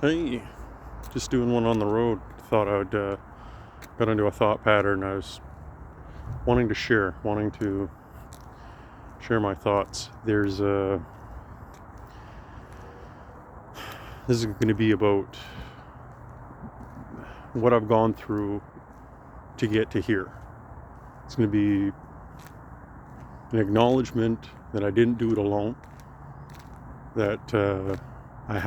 Hey, just doing one on the road. Thought I'd got into a thought pattern. I was wanting to share my thoughts. This is going to be about what I've gone through to get to here. It's going to be an acknowledgement that I didn't do it alone. That I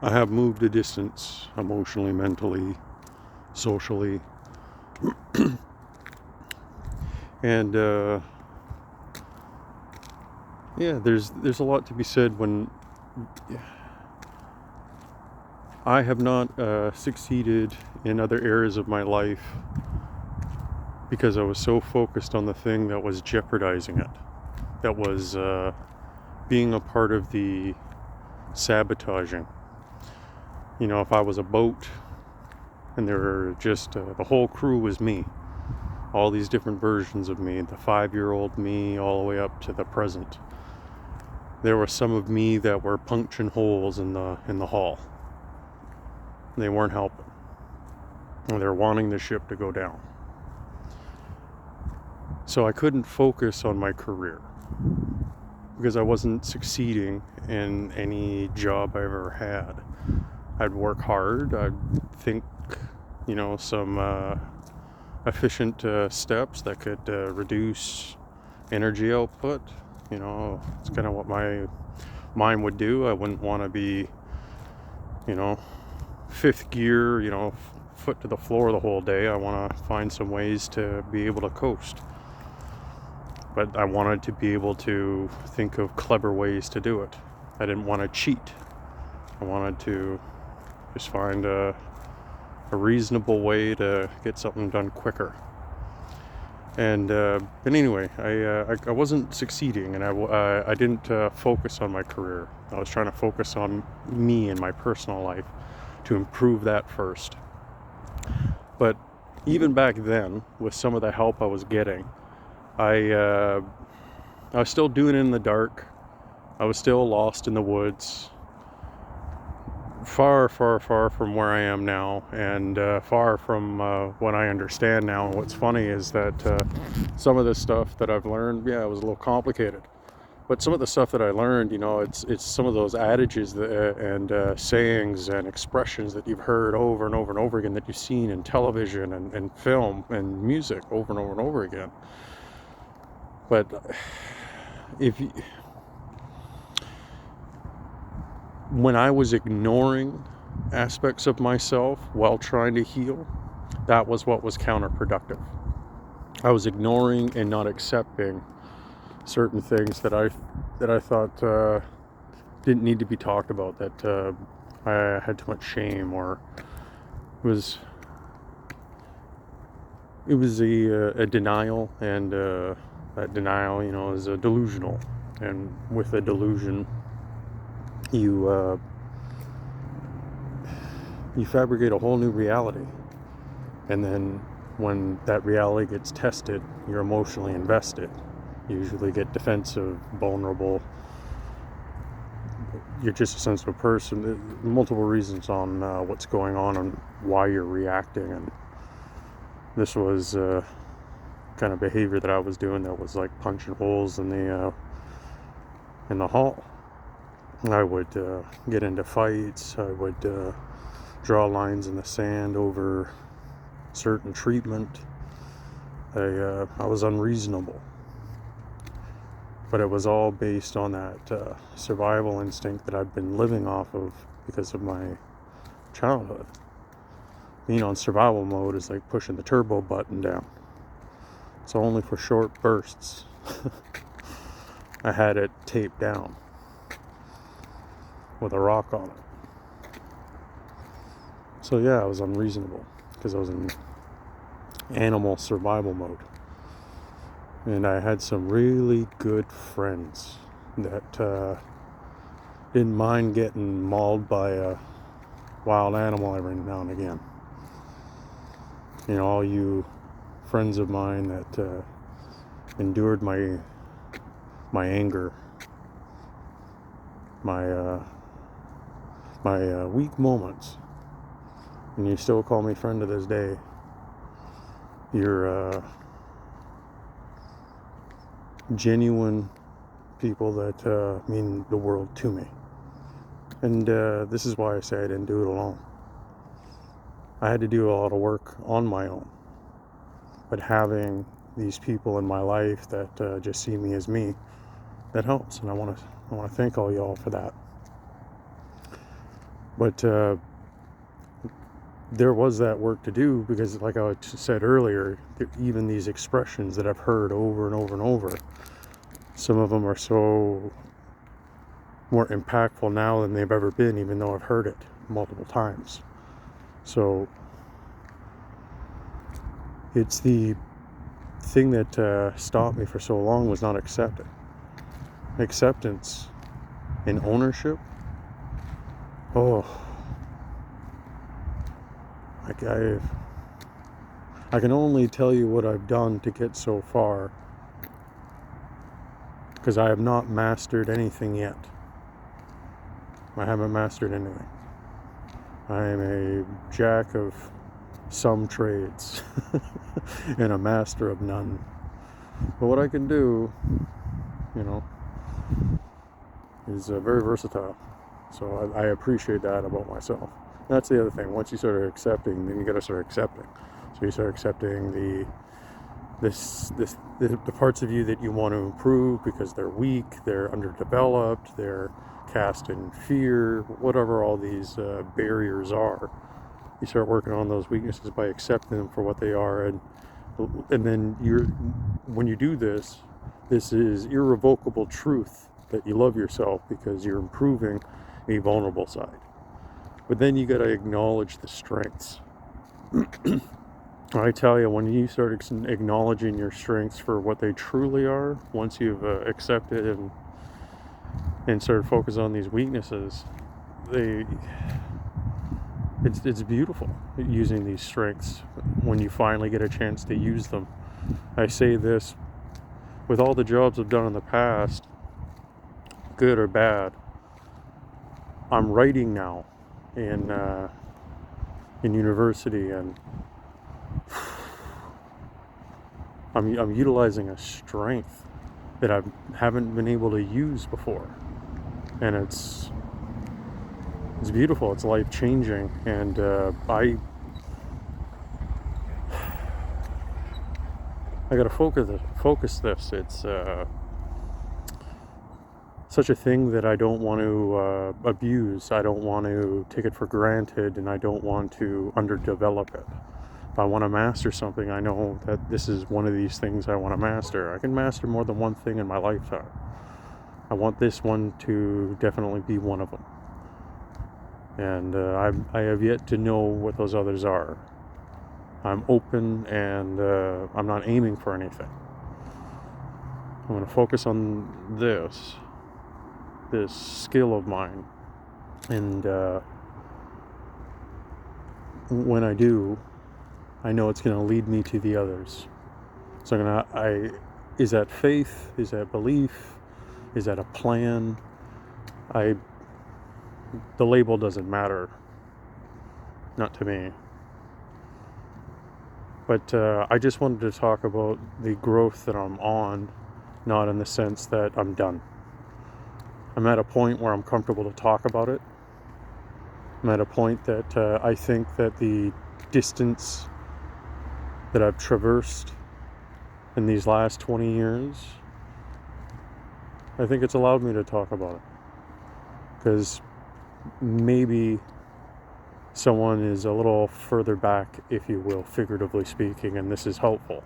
have moved a distance emotionally, mentally, socially, and there's a lot to be said when I have not succeeded in other areas of my life because I was so focused on the thing that was jeopardizing it, that was being a part of the sabotaging. You know, if I was a boat and there were just the whole crew was me, all these different versions of me, the 5-year-old me all the way up to the present. There were some of me that were puncturing holes in the hull. They weren't helping. They were wanting the ship to go down. So I couldn't focus on my career because I wasn't succeeding in any job I ever had. I'd work hard. I'd think, some efficient steps that could reduce energy output. It's kind of what my mind would do. I wouldn't want to be, fifth gear, foot to the floor the whole day. I want to find some ways to be able to coast. But I wanted to be able to think of clever ways to do it. I didn't want to cheat. I wanted to just find a reasonable way to get something done quicker. And anyway, I wasn't succeeding, and I didn't focus on my career. I was trying to focus on me and my personal life to improve that first. But even back then, with some of the help I was getting, I was still doing it in the dark. I was still lost in the woods, far, far, far from where I am now, and far from what I understand now. And what's funny is that some of the stuff that I've learned, it was a little complicated. But some of the stuff that I learned, it's some of those adages and sayings and expressions that you've heard over and over and over again, that you've seen in television and film and music over and over and over again. But when I was ignoring aspects of myself while trying to heal, that was what was counterproductive. I was ignoring and not accepting certain things that I thought didn't need to be talked about, that I had too much shame, or it was a denial, and that denial, is a delusional. And with a delusion, you fabricate a whole new reality. And then when that reality gets tested, you're emotionally invested. You usually get defensive, vulnerable. You're just a sensitive person. There's multiple reasons on what's going on and why you're reacting. And this was kind of behavior that I was doing that was like punching holes in the hull. I would get into fights. I would draw lines in the sand over certain treatment. I was unreasonable. But it was all based on that survival instinct that I've been living off of because of my childhood. Being on survival mode is like pushing the turbo button down. It's only for short bursts. I had it taped down with a rock on it. So I was unreasonable because I was in animal survival mode. And I had some really good friends that didn't mind getting mauled by a wild animal every now and again. All you friends of mine that endured my anger, my my weak moments, and you still call me friend to this day, you're genuine people that mean the world to me. And this is why I say I didn't do it alone. I had to do a lot of work on my own. But having these people in my life that just see me as me, that helps. And I want to thank all y'all for that. But there was that work to do, because like I said earlier, even these expressions that I've heard over and over and over, some of them are so more impactful now than they've ever been, even though I've heard it multiple times. So it's the thing that stopped me for so long was not accepting. Acceptance and ownership. Oh, I can only tell you what I've done to get so far, because I have not mastered anything yet. I haven't mastered anything. I am a jack of some trades and a master of none. But what I can do, is very versatile. So I appreciate that about myself. That's the other thing. Once you start accepting, then you got to start accepting. So you start accepting the parts of you that you want to improve because they're weak, they're underdeveloped, they're cast in fear, whatever all these barriers are. You start working on those weaknesses by accepting them for what they are, and then when you do this is irrevocable truth that you love yourself because you're improving a vulnerable side. But then you got to acknowledge the strengths. I tell you, when you start acknowledging your strengths for what they truly are, once you've accepted and started focus on these weaknesses, it's beautiful using these strengths when you finally get a chance to use them. I say this with all the jobs I've done in the past, good or bad. I'm writing now in university, and I'm utilizing a strength that I haven't been able to use before, and it's beautiful. It's life changing, and I got to focus this. It's such a thing that I don't want to abuse. I don't want to take it for granted, and I don't want to underdevelop it. If I want to master something, I know that this is one of these things I want to master. I can master more than one thing in my lifetime. I want this one to definitely be one of them. And I have yet to know what those others are. I'm open, and I'm not aiming for anything. I'm going to focus on this skill of mine, and when I do, I know it's going to lead me to the others. So is that faith? Is that belief? Is that a plan? The label doesn't matter, not to me. But I just wanted to talk about the growth that I'm on, not in the sense that I'm done. I'm at a point where I'm comfortable to talk about it. I'm at a point that I think that the distance that I've traversed in these last 20 years, I think it's allowed me to talk about it. Because maybe someone is a little further back, if you will, figuratively speaking, and this is helpful.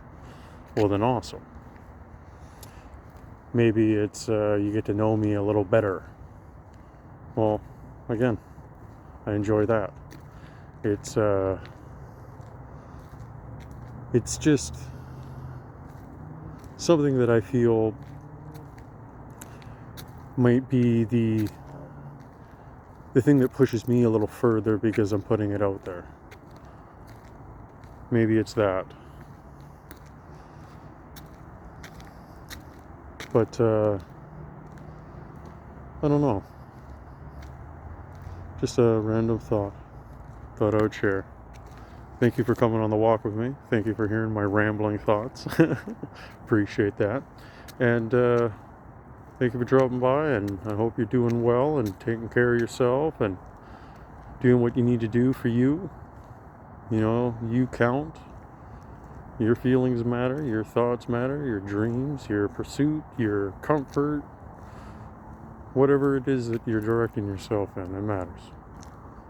Well, then awesome. Maybe it's you get to know me a little better. Well, again, I enjoy that. It's just something that I feel might be the thing that pushes me a little further because I'm putting it out there. Maybe it's that. But I don't know. Just a random thought I would share. Thank you for coming on the walk with me. Thank you for hearing my rambling thoughts. Appreciate that. And thank you for dropping by, and I hope you're doing well and taking care of yourself and doing what you need to do for you. You know, you count. Your feelings matter, your thoughts matter, your dreams, your pursuit, your comfort, whatever it is that you're directing yourself in, it matters.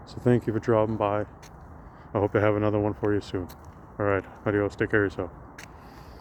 So thank you for dropping by. I hope to have another one for you soon. Alright, adios, take care of yourself.